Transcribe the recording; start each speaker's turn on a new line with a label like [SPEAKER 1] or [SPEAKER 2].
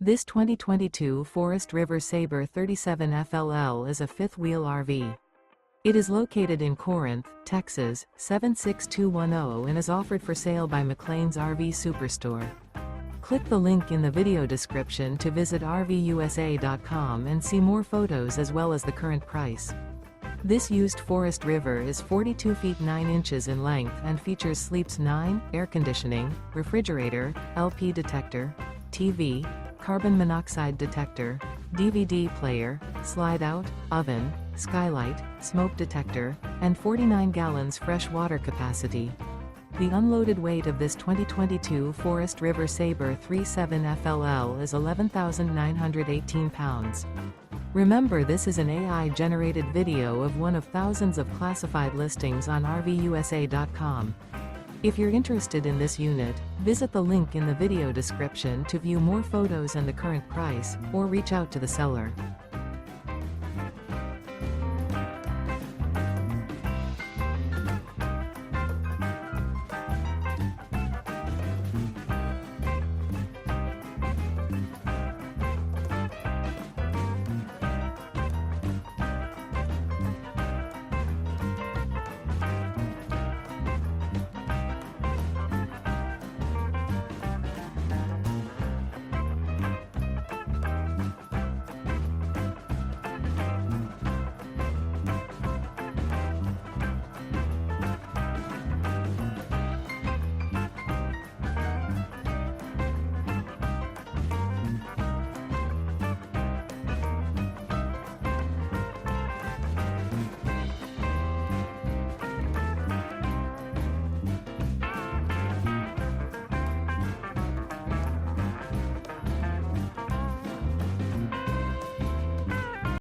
[SPEAKER 1] This 2022 Forest River Sabre 37 FLL is a fifth-wheel RV. It is located in Corinth, Texas, 76210 and is offered for sale by McClain's RV Superstore. Click the link in the video description to visit RVUSA.com and see more photos as well as the current price. This used Forest River is 42 feet 9 inches in length and features sleeps 9, air conditioning, refrigerator, LP detector, TV, carbon monoxide detector, DVD player, slide-out, oven, skylight, smoke detector, and 49 gallons fresh water capacity. The unloaded weight of this 2022 Forest River Sabre 37 FLL is 11,918 pounds. Remember, this is an AI-generated video of one of thousands of classified listings on RVUSA.com. If you're interested in this unit, visit the link in the video description to view more photos and the current price, or reach out to the seller.